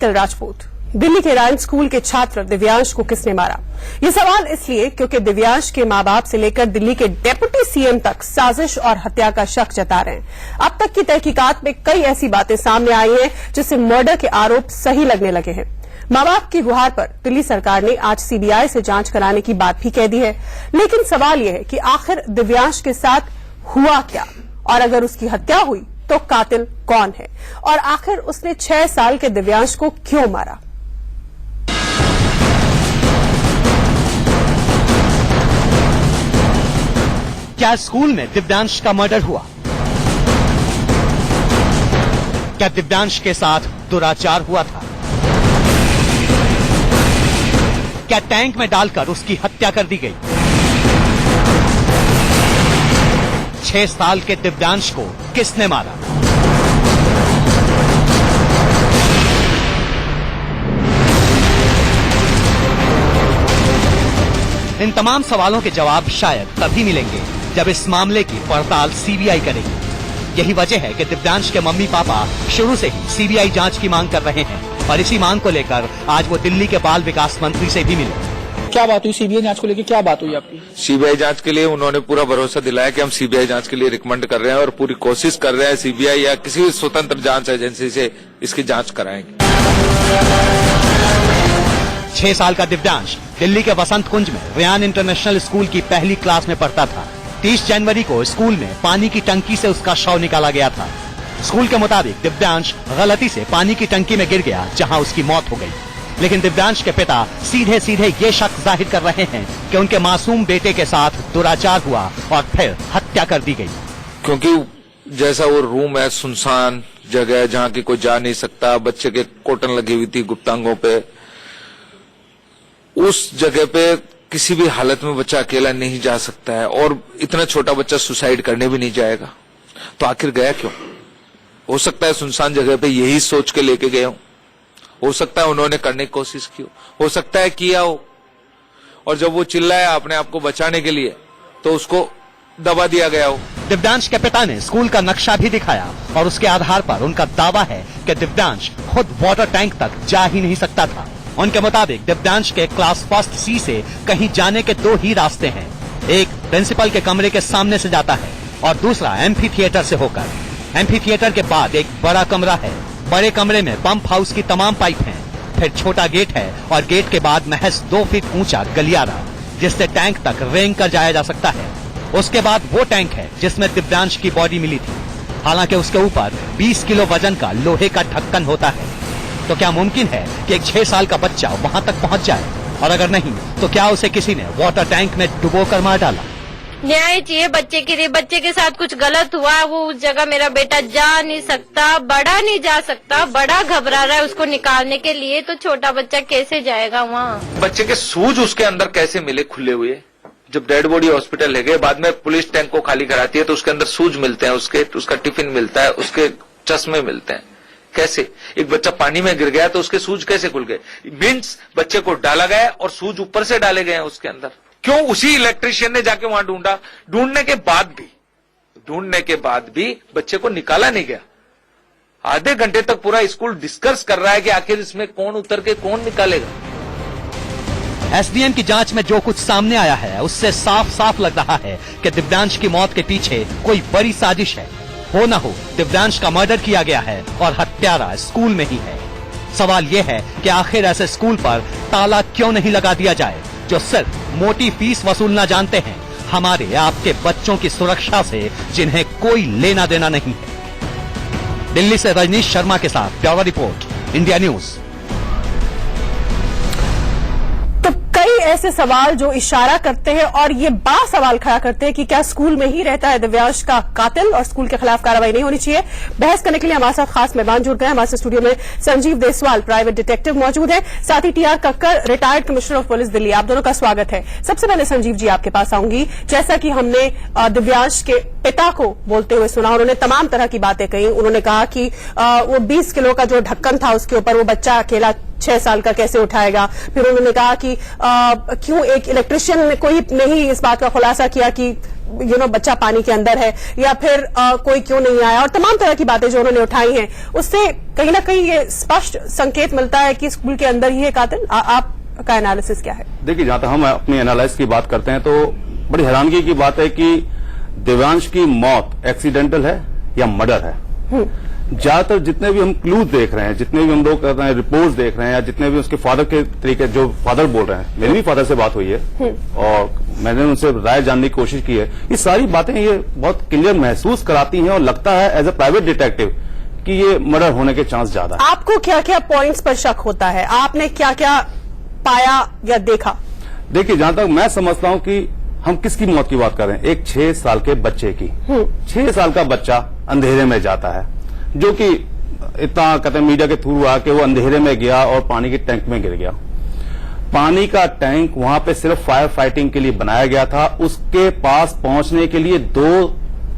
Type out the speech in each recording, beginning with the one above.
कल राजपूत दिल्ली के Ryan school के छात्र दिव्यांश को किसने मारा? ये सवाल इसलिए क्योंकि दिव्यांश के मां बाप से लेकर दिल्ली के डेप्यूटी सीएम तक साजिश और हत्या का शक जता रहे हैं। अब तक की तहकीकात में कई ऐसी बातें सामने आई हैं जिससे मर्डर के आरोप सही लगने लगे हैं। मां बाप की गुहार पर दिल्ली सरकार ने आज सीबीआई से जांच कराने की बात भी कह दी है, लेकिन सवाल यह है कि आखिर दिव्यांश के साथ हुआ क्या, और अगर उसकी हत्या हुई तो कातिल कौन है, और आखिर उसने 6 साल के दिव्यांश को क्यों मारा? क्या स्कूल में दिव्यांश का मर्डर हुआ? क्या दिव्यांश के साथ दुराचार हुआ था? क्या टैंक में डालकर उसकी हत्या कर दी गई? 6 साल के दिव्यांश को किसने मारा? इन तमाम सवालों के जवाब शायद तभी मिलेंगे जब इस मामले की पड़ताल सीबीआई करेगी। यही वजह है कि दिव्यांश के मम्मी पापा शुरू से ही सीबीआई जांच की मांग कर रहे हैं, और इसी मांग को लेकर आज वो दिल्ली के बाल विकास मंत्री से भी मिले। क्या बात हुई सीबीआई जांच को लेकर? क्या बात हुई आपकी? सीबीआई जांच के लिए उन्होंने पूरा भरोसा दिलाया कि हम सीबीआई जांच के लिए रिकमेंड कर रहे हैं और पूरी कोशिश कर रहे हैं सीबीआई या किसी भी स्वतंत्र जांच एजेंसी से इसकी जांच कराएंगे। 6 साल का दिव्यांश दिल्ली के वसंत कुंज में रियान इंटरनेशनल स्कूल की पहली क्लास में पढ़ता था। 30 जनवरी को स्कूल में पानी की टंकी से उसका शव निकाला गया था। स्कूल के मुताबिक दिव्यांश गलती से पानी की टंकी में गिर गया, जहां उसकी मौत हो गई। लेकिन दिव्यांश के पिता सीधे सीधे ये शक जाहिर कर रहे हैं कि उनके मासूम बेटे के साथ दुराचार हुआ और फिर हत्या कर दी गई। क्योंकि जैसा वो रूम है, सुनसान जगह जहाँ की कोई जा नहीं सकता, बच्चे के कॉटन लगी हुई थी गुप्तांगों पे, उस जगह पे किसी भी हालत में बच्चा अकेला नहीं जा सकता है, और इतना छोटा बच्चा सुसाइड करने भी नहीं जाएगा। तो आखिर गया क्यों? हो सकता है सुनसान जगह पे यही सोच के लेके गए हो सकता है उन्होंने करने की कोशिश की हो सकता है किया हो, और जब वो चिल्लाया अपने आप को बचाने के लिए तो उसको दबा दिया गया हो। दिव्यांश के पिता ने स्कूल का नक्शा भी दिखाया, और उसके आधार पर उनका दावा है कि दिव्यांश खुद वाटर टैंक तक जा ही नहीं सकता था। उनके मुताबिक दिव्यांश के क्लास फर्स्ट सी से कहीं जाने के 2 ही रास्ते हैं। एक प्रिंसिपल के कमरे के सामने से जाता है और दूसरा एम्फी थिएटर से होकर। एम्फी थिएटर के बाद एक बड़ा कमरा है। बड़े कमरे में पंप हाउस की तमाम पाइप हैं। फिर छोटा गेट है, और गेट के बाद महज 2 फीट ऊंचा गलियारा, जिससे टैंक तक रेंग कर जाया जा सकता है। उसके बाद वो टैंक है जिसमें दिव्यांश की बॉडी मिली थी। हालांकि उसके ऊपर 20 किलो वजन का लोहे का ढक्कन होता है। तो क्या मुमकिन है कि एक 6 साल का बच्चा वहां तक पहुंच जाए? और अगर नहीं तो क्या उसे किसी ने वाटर टैंक में डुबोकर मार डाला? न्याय चाहिए बच्चे के लिए। बच्चे के साथ कुछ गलत हुआ, वो उस जगह मेरा बेटा जा नहीं सकता, बड़ा नहीं जा सकता, बड़ा घबरा रहा है उसको निकालने के लिए, तो छोटा बच्चा कैसे जाएगा वहाँ? बच्चे के सूज उसके अंदर कैसे मिले खुले हुए? जब डेड बॉडी हॉस्पिटल ले गए, बाद में पुलिस टैंक को खाली कराती है तो उसके अंदर सूज मिलते हैं, उसका टिफिन मिलता है, उसके चश्मे मिलते हैं। कैसे एक बच्चा पानी में गिर गया तो उसके सूज कैसे खुल गए? मीन्स बच्चे को डाला गया और सूज ऊपर से डाले गए हैं उसके अंदर। क्यों उसी इलेक्ट्रिशियन ने जाके वहां ढूंढा? ढूंढने के बाद भी बच्चे को निकाला नहीं गया। आधे घंटे तक पूरा स्कूल डिस्कस कर रहा है कि आखिर इसमें कौन उतर के कौन निकालेगा। एसडीएम की जांच में जो कुछ सामने आया है उससे साफ साफ लग रहा है कि दिव्यांश की मौत के पीछे कोई बड़ी साजिश है। हो न हो दिव्यांश का मर्डर किया गया है और हत्यारा स्कूल में ही है। सवाल यह है कि आखिर ऐसे स्कूल पर ताला क्यों नहीं लगा दिया जाए जो सिर्फ मोटी फीस वसूलना जानते हैं, हमारे आपके बच्चों की सुरक्षा से जिन्हें कोई लेना देना नहीं है। दिल्ली से रजनीश शर्मा के साथ ब्यूरो रिपोर्ट, इंडिया न्यूज। तो कई ऐसे सवाल जो इशारा करते हैं और ये बड़ा सवाल खड़ा करते हैं कि क्या स्कूल में ही रहता है दिव्यांश का कातिल और स्कूल के खिलाफ कार्रवाई नहीं होनी चाहिए। बहस करने के लिए हमारे साथ खास मेहमान जुड़ गए। हमारे स्टूडियो में संजीव देसवाल प्राइवेट डिटेक्टिव मौजूद है, साथ ही TR Kakkar retired commissioner of police Delhi. आप दोनों का स्वागत है। सबसे पहले संजीव जी आपके पास आऊंगी। जैसा कि हमने दिव्यांश के पिता को बोलते हुए सुना, उन्होंने तमाम तरह की बातें कही। उन्होंने कहा कि वो 20 किलो का जो ढक्कन था उसके ऊपर वो बच्चा अकेला 6 साल का कैसे उठाएगा। फिर उन्होंने कहा कि क्यों एक इलेक्ट्रिशियन ने कोई नहीं इस बात का खुलासा किया कि बच्चा पानी के अंदर है, या फिर कोई क्यों नहीं आया, और तमाम तरह की बातें जो उन्होंने उठाई हैं, उससे कहीं ना कहीं ये स्पष्ट संकेत मिलता है कि स्कूल के अंदर ही है कातिल। आपका एनालिसिस क्या है? देखिए, जहां तक हम अपनी एनालिसिस की बात करते हैं तो बड़ी हैरानगी की बात है कि दिव्यांश की मौत एक्सीडेंटल है या मर्डर है। ज्यादातर जितने भी हम क्लूज देख रहे हैं, जितने भी हम लोग कर रहे हैं, रिपोर्ट्स देख रहे हैं, या जितने भी उसके फादर के तरीके, जो फादर बोल रहे हैं, मेरी भी फादर से बात हुई है और मैंने उनसे राय जानने की कोशिश की है, ये सारी बातें ये बहुत क्लियर महसूस कराती हैं और लगता है एज ए प्राइवेट डिटेक्टिव कि ये मर्डर होने के चांस ज्यादा है। आपको क्या क्या पॉइंट्स पर शक होता है? आपने क्या क्या पाया या देखा? देखिए, जहां तक मैं समझता हूं कि हम किसकी मौत की बात कर रहे हैं, एक 6 साल के बच्चे की। 6 साल का बच्चा अंधेरे में जाता है, जो कि इतना कहते हैं मीडिया के थ्रू आ कि वो अंधेरे में गया और पानी के टैंक में गिर गया। पानी का टैंक वहां पे सिर्फ फायर फाइटिंग के लिए बनाया गया था। उसके पास पहुंचने के लिए 2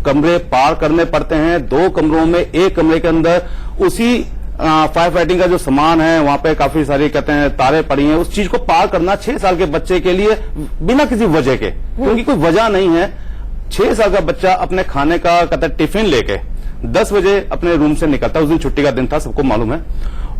कमरे पार करने पड़ते हैं। 2 कमरों में, एक कमरे के अंदर उसी फायर फाइटिंग का जो सामान है, वहां पे काफी सारी कहते हैं तारें पड़ी हैं। उस चीज को पार करना 6 साल के बच्चे के लिए बिना किसी वजह के, क्योंकि कोई वजह नहीं है। 6 साल का बच्चा अपने खाने का कहते हैं टिफिन लेके 10 बजे अपने रूम से निकलता है। उस दिन छुट्टी का दिन था, सबको मालूम है,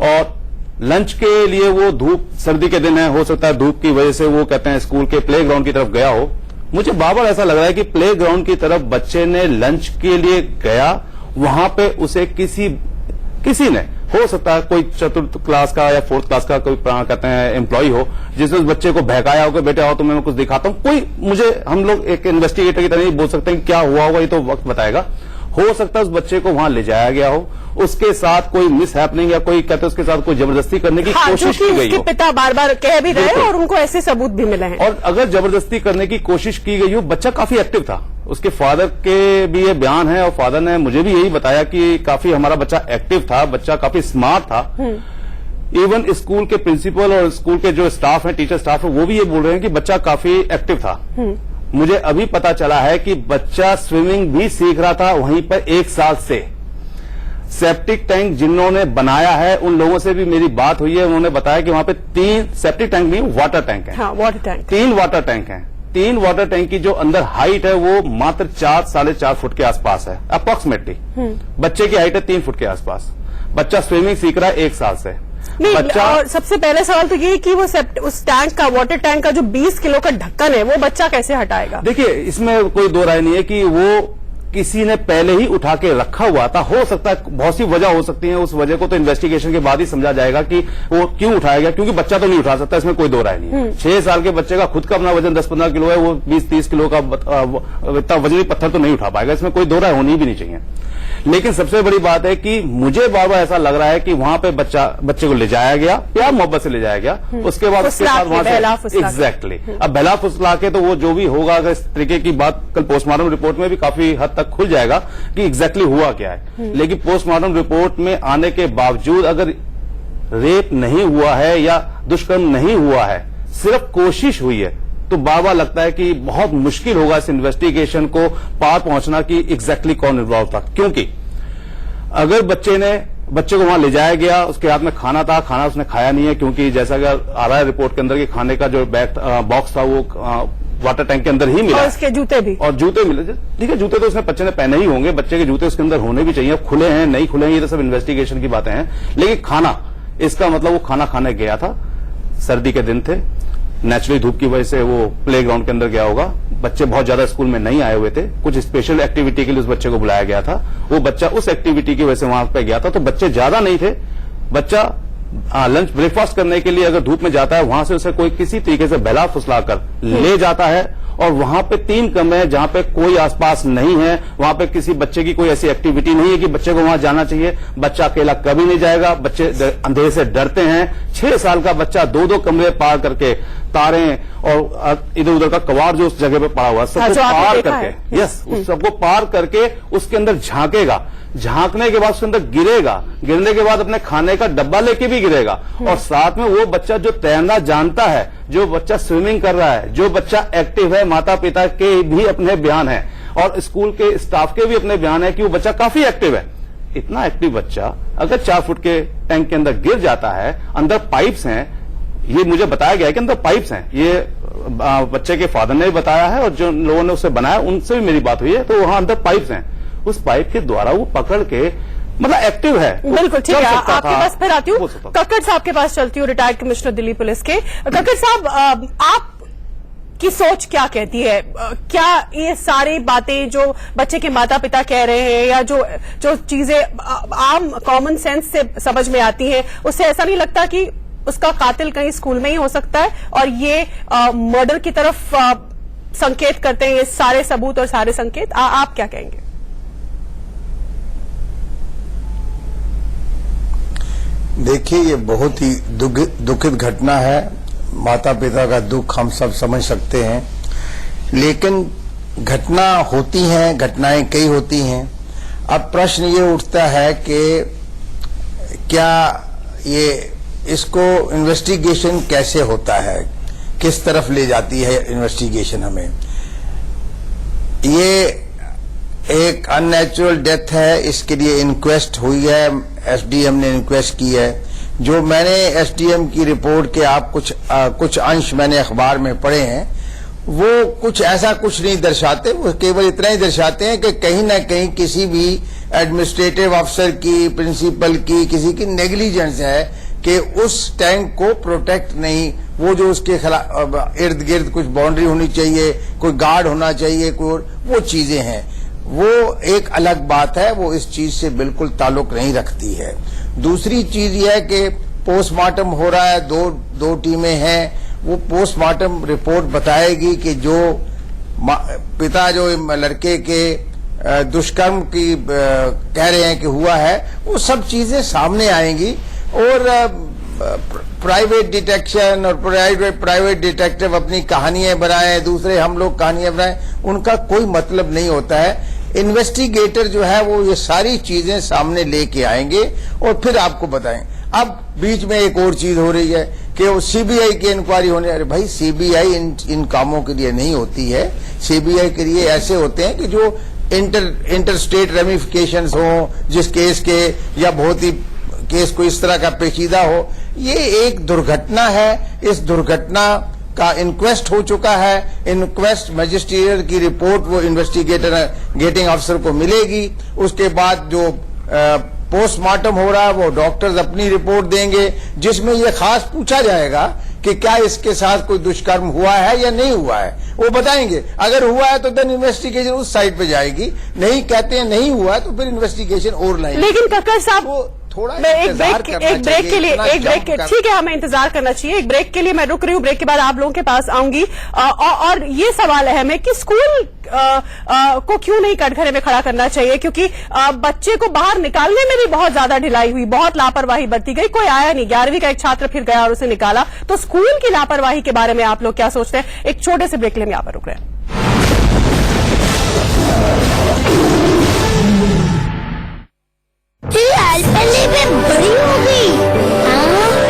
और लंच के लिए वो धूप, सर्दी के दिन है, हो सकता है धूप की वजह से वो कहते हैं स्कूल के प्ले ग्राउंड की तरफ गया हो। मुझे बार-बार ऐसा लग रहा है कि प्ले ग्राउंड की तरफ बच्चे ने लंच के लिए गया, वहां पे उसे किसी ने, हो सकता है कोई 4th क्लास का या 4th क्लास का कोई कहते हैं एम्प्लॉय हो, जिसने उस बच्चे को बहकाया हो कि बेटे आओ तुम्हें मैं कुछ दिखाता हूं। कोई, मुझे, हम लोग एक इन्वेस्टिगेटर की तरह नहीं बोल सकते कि क्या हुआ होगा, ये तो वक्त बताएगा। हो सकता है उस बच्चे को वहां ले जाया गया हो, उसके साथ कोई मिस हैपनिंग या कोई कहते हैं उसके साथ कोई जबरदस्ती करने की कोशिश की गई हो। उसके पिता बार बार कह भी रहे और उनको ऐसे सबूत भी मिले हैं। और अगर जबरदस्ती करने की कोशिश की गई हो, बच्चा काफी एक्टिव था। उसके फादर के भी ये बयान है और फादर ने मुझे भी यही बताया कि काफी हमारा बच्चा एक्टिव था, बच्चा काफी स्मार्ट था। इवन स्कूल के प्रिंसिपल और स्कूल के जो स्टाफ है, टीचर स्टाफ है, वो भी ये बोल रहे हैं कि बच्चा काफी एक्टिव था। मुझे अभी पता चला है कि बच्चा स्विमिंग भी सीख रहा था वहीं पर 1 साल से। सेप्टिक टैंक जिन्होंने बनाया है उन लोगों से भी मेरी बात हुई है, उन्होंने बताया कि वहां पे 3 सेप्टिक टैंक नहीं, वाटर टैंक है। हाँ, वाटर टैंक। 3 वाटर टैंक हैं। 3 वाटर टैंक की जो अंदर हाइट है वो मात्र 4 साढ़े 4 फुट के आसपास है अप्रोक्सीमेटली। बच्चे की हाइट है 3 फुट के आसपास। बच्चा स्विमिंग सीख रहा है 1 साल से। नहीं, और सबसे पहले सवाल तो ये कि वो उस टैंक का, वाटर टैंक का जो 20 किलो का ढक्कन है, वो बच्चा कैसे हटाएगा? देखिए, इसमें कोई दो राय नहीं है कि वो किसी ने पहले ही उठा के रखा हुआ था। हो सकता है, बहुत सी वजह हो सकती है, उस वजह को तो इन्वेस्टिगेशन के बाद ही समझा जाएगा कि वो क्यों उठाया गया, क्योंकि बच्चा तो नहीं उठा सकता, इसमें कोई दो राय नहीं है। 6 साल के बच्चे का खुद का अपना वजन 10-15 किलो है, वो 20-30 किलो का इतना वजनी पत्थर तो नहीं उठा पाएगा, इसमें कोई दो राय होनी भी नहीं चाहिए। लेकिन सबसे बड़ी बात है कि मुझे बार-बार ऐसा लग रहा है कि वहां पे बच्चे को ले जाया गया, प्यार मोहब्बत से ले जाया गया, उसके बाद उसके साथ वहां से एग्जैक्टली अब बहला फुसला के, तो वो जो भी होगा, अगर इस तरीके की बात कल पोस्टमार्टम रिपोर्ट में भी काफी हद तक खुल जाएगा कि एग्जैक्टली हुआ क्या है। लेकिन पोस्टमार्टम रिपोर्ट में आने के बावजूद अगर रेप नहीं हुआ है या दुष्कर्म नहीं हुआ है, सिर्फ कोशिश हुई है, तो बार-बार लगता है कि बहुत मुश्किल होगा इस इन्वेस्टिगेशन को पार पहुंचना कि एग्जैक्टली कौन इन्वॉल्व था। क्योंकि अगर बच्चे को वहां ले जाया गया, उसके हाथ में खाना था, खाना उसने खाया नहीं है, क्योंकि जैसा कि आ रहा है रिपोर्ट के अंदर कि खाने का जो बॉक्स था वो वाटर टैंक के अंदर ही मिला, और उसके जूते भी, और जूते मिले। ठीक है, जूते तो उसने बच्चे ने पहने ही होंगे, बच्चे के जूते उसके अंदर होने भी चाहिए। अब खुले हैं नहीं खुले हैं ये तो सब इन्वेस्टिगेशन की बातें हैं। लेकिन खाना, इसका मतलब वो खाना खाने गया था, सर्दी के दिन थे, नेचुरली धूप की वजह से वो प्ले ग्राउंड के अंदर गया होगा। बच्चे बहुत ज्यादा स्कूल में नहीं आए हुए थे, कुछ स्पेशल एक्टिविटी के लिए उस बच्चे को बुलाया गया था, वो बच्चा उस एक्टिविटी की वजह से वहां पे गया था। तो बच्चे ज्यादा नहीं थे, बच्चा लंच ब्रेकफास्ट करने के लिए अगर धूप में जाता है, वहां से उसे कोई किसी तरीके से बहला फुसलाकर ले जाता है, और वहां पे 3 कमरे हैं जहां पे कोई आसपास नहीं है, वहां पे किसी बच्चे की कोई ऐसी एक्टिविटी नहीं है कि बच्चे को वहां जाना चाहिए। बच्चा अकेला कभी नहीं जाएगा, बच्चे अंधेरे से डरते हैं। 6 साल का बच्चा 2-2 कमरे पार करके, तारें और इधर उधर का कवाड़ जो उस जगह पे पड़ा हुआ, सबको पार करके, उस सबको पार करके उसके अंदर झांकेगा, झांकने के बाद उसके अंदर गिरेगा, गिरने के बाद अपने खाने का डब्बा लेके भी गिरेगा, और साथ में वो बच्चा जो तैरना जानता है, जो बच्चा स्विमिंग कर रहा है, जो बच्चा एक्टिव है, माता पिता के भी अपने बयान है और स्कूल के स्टाफ के भी अपने बयान है कि वो बच्चा काफी एक्टिव है। इतना एक्टिव बच्चा अगर 4 फुट के टैंक के अंदर गिर जाता है, अंदर पाइप्स हैं, ये मुझे बताया गया है कि अंदर पाइप्स हैं। ये बच्चे के फादर ने भी बताया है और जो लोगों ने उसे बनाया उनसे भी मेरी बात हुई है, तो वहां अंदर पाइप्स हैं। उस पाइप के द्वारा वो पकड़ के मतलब एक्टिव है। बिल्कुल ठीक है, आपके पास फिर आती हूँ। बोल सकता हूं। कक्कड़ साहब के पास चलती हूँ, रिटायर्ड कमिश्नर दिल्ली पुलिस के। कक्कड़ साहब, आप की सोच क्या कहती है? क्या ये सारी बातें जो बच्चे के माता पिता कह रहे हैं या जो चीजें आम कॉमन सेंस से समझ में आती हैं, उससे ऐसा नहीं लगता कि उसका कातिल कहीं स्कूल में ही हो सकता है और ये मर्डर की तरफ संकेत करते हैं ये सारे सबूत और सारे संकेत? आप क्या कहेंगे? देखिए, ये बहुत ही दुखित घटना है। माता पिता का दुख हम सब समझ सकते हैं, लेकिन घटना होती हैं, घटनाएं कई होती हैं। अब प्रश्न ये उठता है कि क्या ये इसको इन्वेस्टिगेशन कैसे होता है, किस तरफ ले जाती है इन्वेस्टिगेशन हमें। ये एक अननेचुरल डेथ है, इसके लिए इंक्वेस्ट हुई है, एसडीएम ने इंक्वेस्ट की है। जो मैंने एसडीएम की रिपोर्ट के कुछ अंश मैंने अखबार में पढ़े हैं, वो कुछ ऐसा कुछ नहीं दर्शाते। वो केवल इतना ही दर्शाते हैं कि कहीं ना कहीं किसी भी एडमिनिस्ट्रेटिव अफसर की, प्रिंसिपल की, किसी की नेग्लिजेंस है कि उस टैंक को प्रोटेक्ट नहीं, वो जो उसके इर्द गिर्द कुछ बाउंड्री होनी चाहिए, कोई गार्ड होना चाहिए, कोई वो चीजें हैं, वो एक अलग बात है, वो इस चीज से बिल्कुल ताल्लुक नहीं रखती है। दूसरी चीज यह है कि पोस्टमार्टम हो रहा है, दो टीमें हैं, वो पोस्टमार्टम रिपोर्ट बताएगी कि जो पिता जो लड़के के दुष्कर्म की कह रहे हैं कि हुआ है, वो सब चीजें सामने आएंगी। और प्राइवेट डिटेक्शन और प्राइवेट डिटेक्टिव अपनी कहानियां बनाएं, दूसरे हम लोग कहानियां बनाएं, उनका कोई मतलब नहीं होता है। इन्वेस्टिगेटर जो है वो ये सारी चीजें सामने लेके आएंगे और फिर आपको बताएं। अब बीच में एक और चीज हो रही है कि वो सीबीआई की इंक्वायरी होने। अरे भाई, सीबीआई इन कामों के लिए नहीं होती है। सीबीआई के लिए ऐसे होते हैं कि जो इंटर स्टेट रेमिफिकेशंस हो, जिस केस के या बहुत ही केस को इस तरह का पेचीदा हो। ये एक दुर्घटना है, इस दुर्घटना का इंक्वेस्ट हो चुका है। इंक्वेस्ट मजिस्ट्रेट की रिपोर्ट वो इन्वेस्टिगेटिंग अफसर को मिलेगी। उसके बाद जो पोस्टमार्टम हो रहा है वो डॉक्टर्स अपनी रिपोर्ट देंगे, जिसमें ये खास पूछा जाएगा कि क्या इसके साथ कोई दुष्कर्म हुआ है या नहीं हुआ है, वो बताएंगे। अगर हुआ है तो देन इन्वेस्टिगेशन उस साइड पे जाएगी, नहीं कहते हैं नहीं हुआ है तो फिर इन्वेस्टिगेशन और लाएंगे। लेकिन कक्कड़ साहब, थोड़ा एक ब्रेक के लिए ठीक है, हमें इंतजार करना चाहिए। एक ब्रेक के लिए मैं रुक रही हूँ, ब्रेक के बाद आप लोगों के पास आऊंगी। और ये सवाल अहम है कि स्कूल को क्यों नहीं कटघरे में खड़ा करना चाहिए, क्योंकि बच्चे को बाहर निकालने में भी बहुत ज्यादा ढिलाई हुई, बहुत लापरवाही बरती गई, कोई आया नहीं। 11वीं का एक छात्र फिर गया और उसे निकाला। तो स्कूल की लापरवाही के बारे में आप लोग क्या सोचते हैं? एक छोटे से ब्रेक के लिए हम यहाँ पर रुक रहे हैं। बड़ी हो गई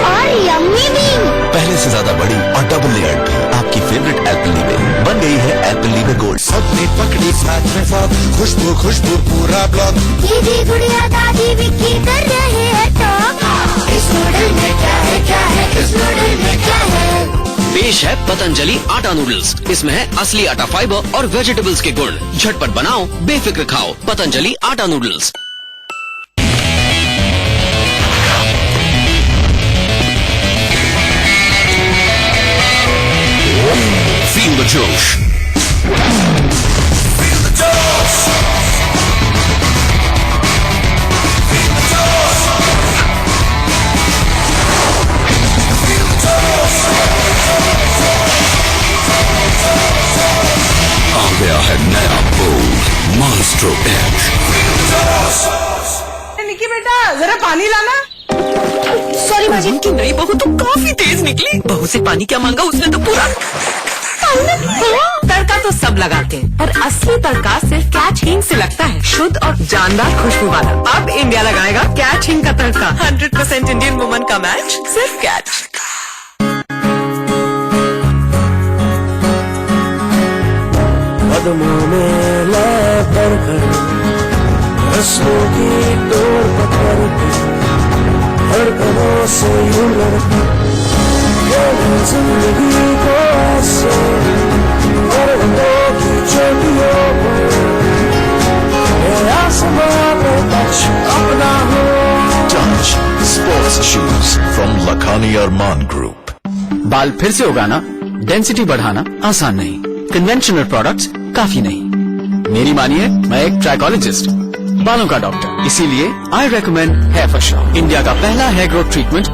और यम्मी भी। पहले से ज्यादा बड़ी और डबल लेयर्ड भी। आपकी फेवरेट एल्पेनलीबे बन गई है एल्पेनलीबे गोल्ड। सबने पकड़ी साथ में साथ, खुशबू खुशबू पूरा ब्लॉक। दीदी गुड़िया दादी विक्की कर रहे हैं टॉप। इस नूडल में क्या है, क्या है इस नूडल में क्या है? पेश है पतंजलि आटा नूडल्स। इसमें है असली आटा फाइबर और वेजिटेबल्स के गुण। झटपट बनाओ, बेफिक्र खाओ। पतंजलि आटा noodles. Feel the Josh. Feel the Josh. Feel the Josh. Feel the Josh. आ गया है नया bold Maestro Edge. Feel the Josh. Nikki बेटा, जरा पानी लाना। सॉरी माजी की नई बहू तो काफी तेज निकली। बहू से पानी क्या मांगा, उसने तो पूरा तड़का तो सब लगाते हैं, पर असली तड़का सिर्फ कैच हिंग से लगता है। शुद्ध और जानदार खुशबू वाला। अब इंडिया लगाएगा कैच हिंग का तड़का। 100% इंडियन वुमन का मैच, सिर्फ कैच। कदमों में लेकर रस्मों की डोर पकड़ के धड़कनों से यूं लड़कर जिंदगी को ऐसे पर्वतों की चोटियों पर आसमां पे टच अपना हो। Touch Sports Shoes from Lakhani Arman Group. बाल फिर से उगाना, डेंसिटी बढ़ाना आसान नहीं, कन्वेंशनल प्रोडक्ट्स काफी नहीं। मेरी मानिए, मैं एक ट्राइकोलॉजिस्ट, बालों का डॉक्टर, इसीलिए I recommend here for Shaw, India का पहला हेयर ग्रोथ ट्रीटमेंट